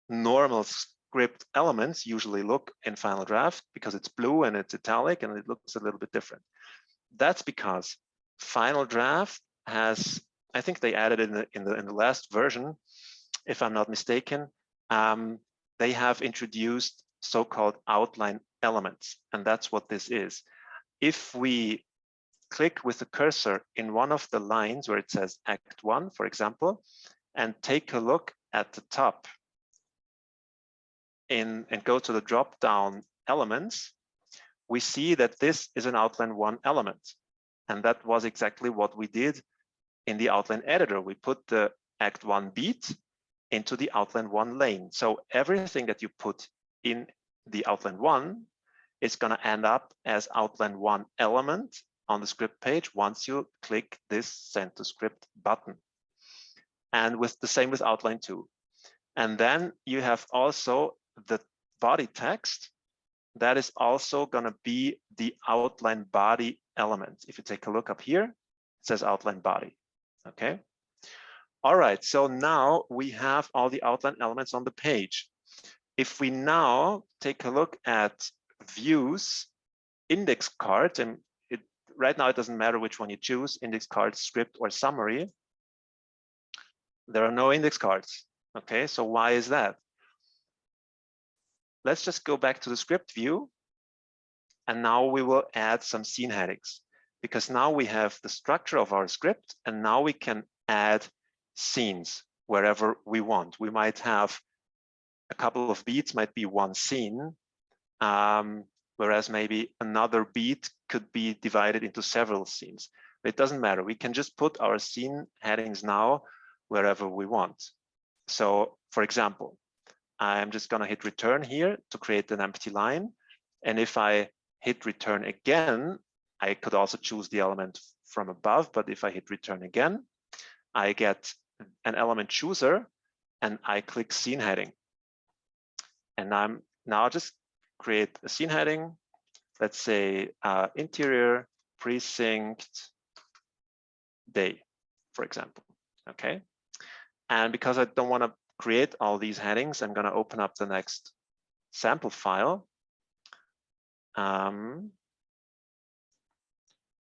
normal script elements usually look in final draft, because it's blue and it's italic and it looks a little bit different. That's because final draft has, I think they added in the last version, if I'm not mistaken, they have introduced so-called outline elements, and that's what this is. If we click with the cursor in one of the lines where it says Act 1, for example, and take a look at the top and go to the drop-down elements, we see that this is an outline 1 element. And that was exactly what we did in the outline editor. We put the Act 1 beat into the outline 1 lane. So everything that you put in the outline 1 is going to end up as outline 1 element on the script page once you click this send to script button. And with the same with outline 2. And then you have also the body text that is also going to be the outline body element. If you take a look up here, it says outline body. Okay. All right, so now we have all the outline elements on the page. If we now take a look at views, index cards, and right now it doesn't matter which one you choose, index cards, script, or summary. there are no index cards. Okay, so why is that? Let's just go back to the script view. And now we will add some scene headings, because now we have the structure of our script, and now we can add scenes wherever we want. We might have a couple of beats, might be one scene, whereas maybe another beat could be divided into several scenes. But it doesn't matter. We can just put our scene headings now wherever we want. So, for example, I'm just going to hit return here to create an empty line. And if I hit return again, I could also choose the element from above, but if I hit return again, I get an element chooser and I click scene heading. And I'm now just create a scene heading. Let's say interior precinct day, for example. Okay. And because I don't want to create all these headings, I'm going to open up the next sample file,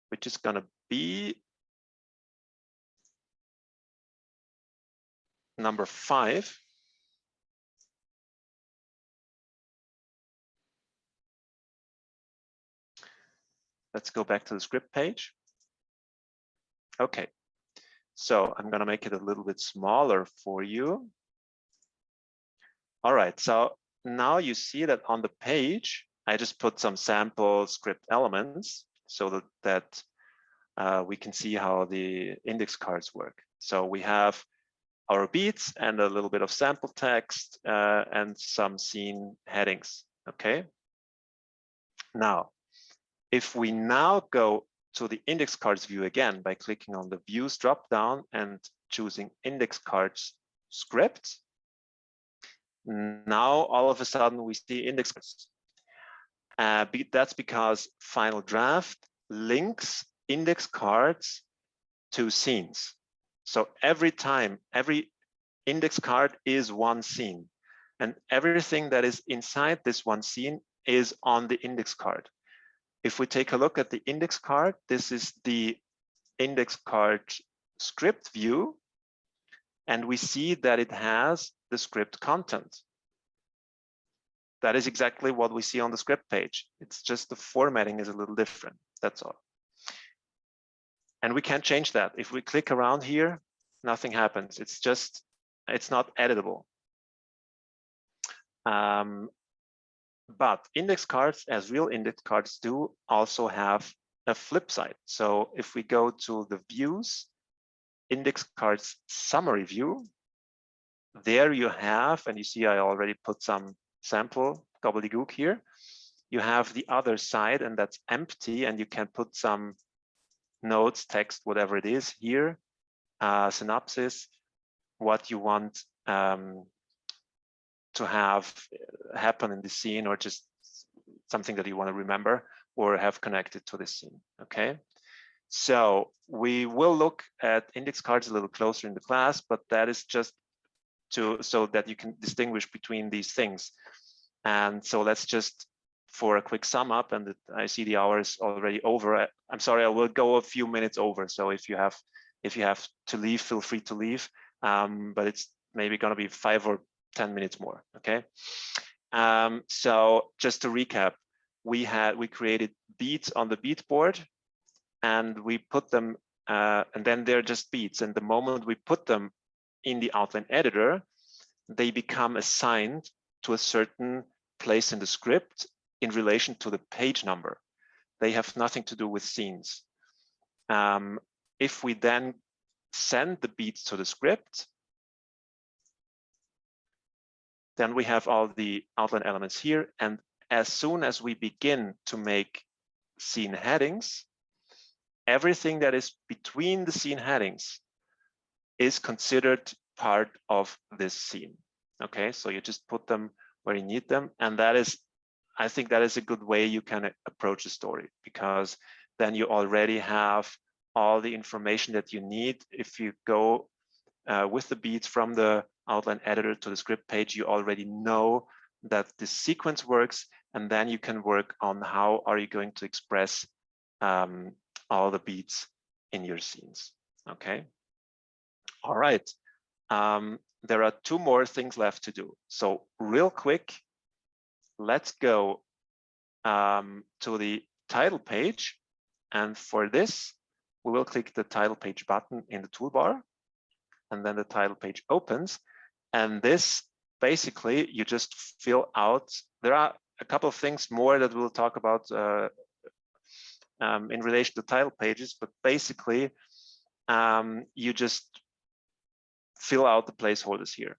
which is going to be number 5. Let's go back to the script page. Okay, so I'm going to make it a little bit smaller for you. All right, so now you see that on the page, I just put some sample script elements so that we can see how the index cards work. So we have our beats and a little bit of sample text and some scene headings. Okay. Now, if we now go to the index cards view again by clicking on the views drop down and choosing index cards script, now all of a sudden we see index cards. That's because Final Draft links index cards to scenes. So every time, every index card is one scene, and everything that is inside this one scene is on the index card. If we take a look at the index card, this is the index card script view, and we see that it has the script content. That is exactly what we see on the script page. It's just the formatting is a little different, that's all. And we can't change that. If we click around here, nothing happens. It's not editable. But index cards, as real index cards do, also have a flip side. So if we go to the views, index cards summary view, there you have, and you see I already put some sample gobbledygook here. You have the other side, and that's empty, and you can put some notes, text, whatever it is here, synopsis, what you want to have happen in the scene, or just something that you want to remember or have connected to the scene. Okay, so we will look at index cards a little closer in the class, but that is just so that you can distinguish between these things. And so let's just, for a quick sum up, and I see the hour is already over. I'm sorry, I will go a few minutes over. So if you have to leave, feel free to leave. But it's maybe going to be 5 or 10 minutes more. Okay. So just to recap, we created beats on the beat board, and we put them, and then they're just beats. And the moment we put them in the outline editor, they become assigned to a certain place in the script in relation to the page number. They have nothing to do with scenes. If we then send the beats to the script, then we have all the outline elements here. And as soon as we begin to make scene headings, everything that is between the scene headings is considered part of this scene. Okay, so you just put them where you need them. And that is, I think that is a good way you can approach the story, because then you already have all the information that you need. If you go with the beats from the outline editor to the script page, you already know that the sequence works, and then you can work on how are you going to express all the beats in your scenes. Okay. All right. there are two more things left to do. So real quick, let's go to the title page. And for this, we will click the title page button in the toolbar, and then the title page opens. And this basically, you just fill out. There are a couple of things more that we'll talk about in relation to title pages, but basically, you just fill out the placeholders here.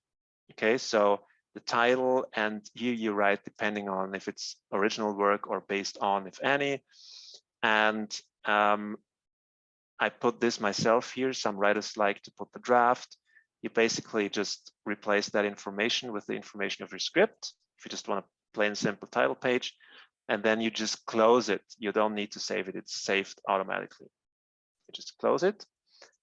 Okay, so the title, and here you write depending on if it's original work or based on, if any. And I put this myself here. Some writers like to put the draft. You basically just replace that information with the information of your script. If you just want a plain simple title page, and then you just close it. You don't need to save it. It's saved automatically. You just close it.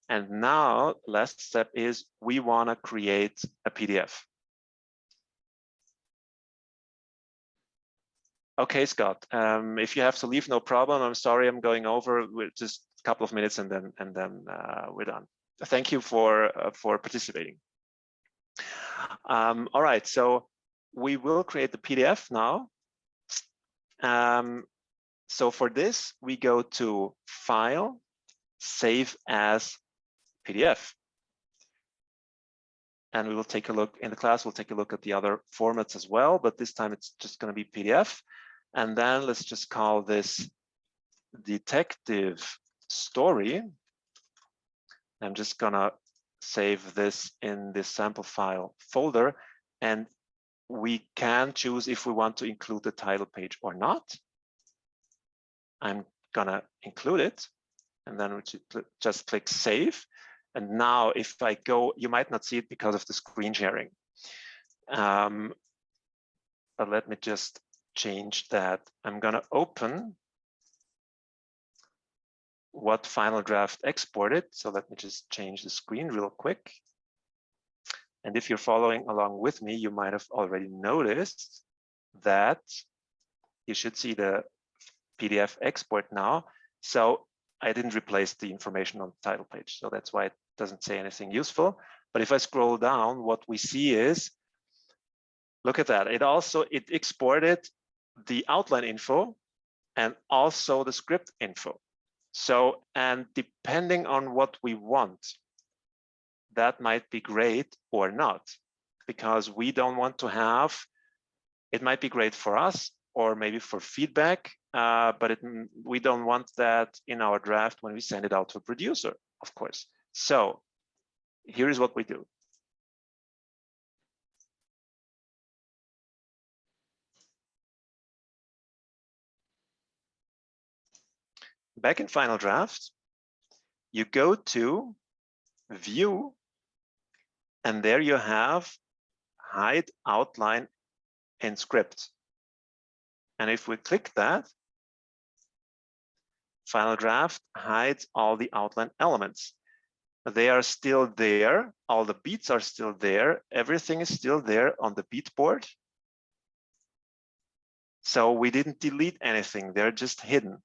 And now, last step is we want to create a PDF. Okay, Scott. If you have to leave, no problem. I'm sorry, I'm going over. We're just a couple of minutes, and then we're done. Thank you for participating. All right, so we will create the PDF now. So for this, we go to File, Save as PDF. And we will take a look in the class. We'll take a look at the other formats as well, but this time it's just going to be PDF. And then let's just call this detective story. I'm just gonna save this in this sample file folder, and we can choose if we want to include the title page or not. I'm gonna include it, and then we just click save. And now if I go, you might not see it because of the screen sharing. But let me just change that. I'm gonna open what final draft exported. So let me just change the screen real quick. And if you're following along with me, you might have already noticed that you should see the PDF export now. So I didn't replace the information on the title page. So that's why it doesn't say anything useful. But if I scroll down, what we see is, look at that. It exported the outline info and also the script info. So, and depending on what we want, that might be great or not, because we don't want to have, it might be great for us or maybe for feedback, but we don't want that in our draft when we send it out to a producer, of course. So here is what we do. Back in Final Draft, you go to View, and there you have Hide Outline in Script. And if we click that, Final Draft hides all the outline elements. They are still there. All the beats are still there. Everything is still there on the beat board. So we didn't delete anything. They're just hidden.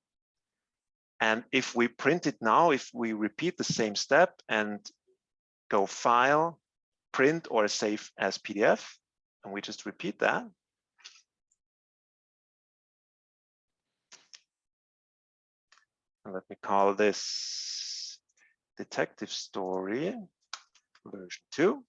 And if we print it now, if we repeat the same step and go File, Print, or Save as PDF, and we just repeat that, and let me call this Detective Story version 2.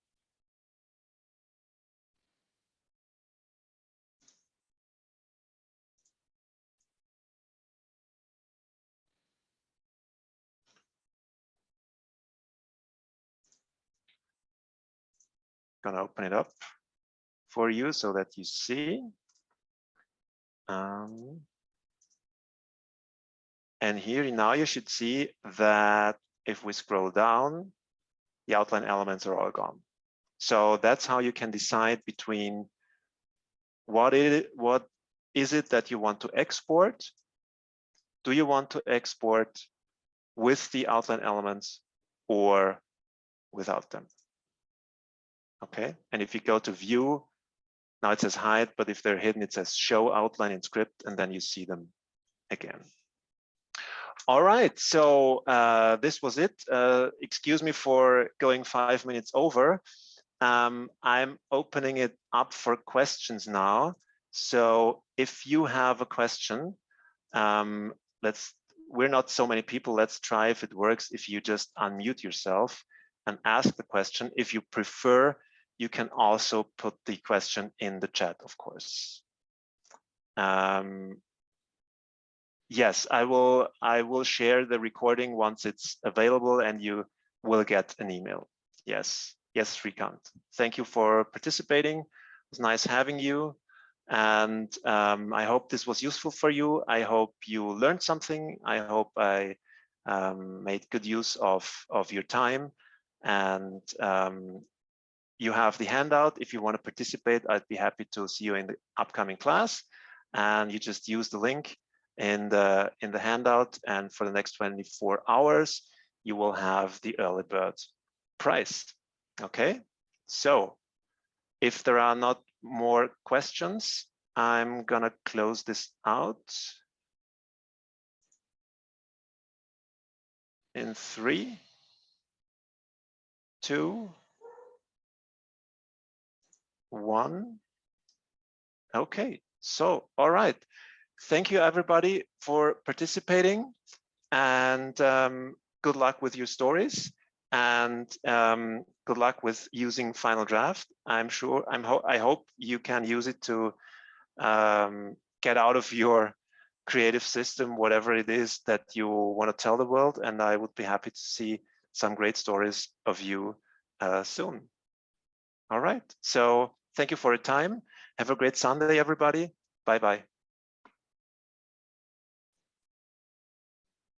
Gonna open it up for you so that you see. And here now you should see that if we scroll down, the outline elements are all gone. So that's how you can decide between what is it that you want to export? Do you want to export with the outline elements or without them? Okay, and if you go to View, now it says hide, but if they're hidden, it says show outline in script, and then you see them again. All right, so this was it. Excuse me for going 5 minutes over. I'm opening it up for questions now. So if you have a question, we're not so many people. Let's try if it works. If you just unmute yourself and ask the question. If you prefer, you can also put the question in the chat, of course. Yes, I will share the recording once it's available and you will get an email. Yes, Srikant. Thank you for participating. It was nice having you. And I hope this was useful for you. I hope you learned something. I hope I made good use of your time. And you have the handout. If you want to participate, I'd be happy to see you in the upcoming class. And you just use the link in the handout, and for the next 24 hours, you will have the early bird price. Okay, so if there are not more questions, I'm gonna close this out in 3, 2, 1. Okay, so all right. Thank you everybody for participating, and good luck with your stories, and good luck with using Final Draft. I hope you can use it to get out of your creative system, whatever it is that you want to tell the world. And I would be happy to see some great stories of you soon. All right. So thank you for your time. Have a great Sunday, everybody. Bye-bye.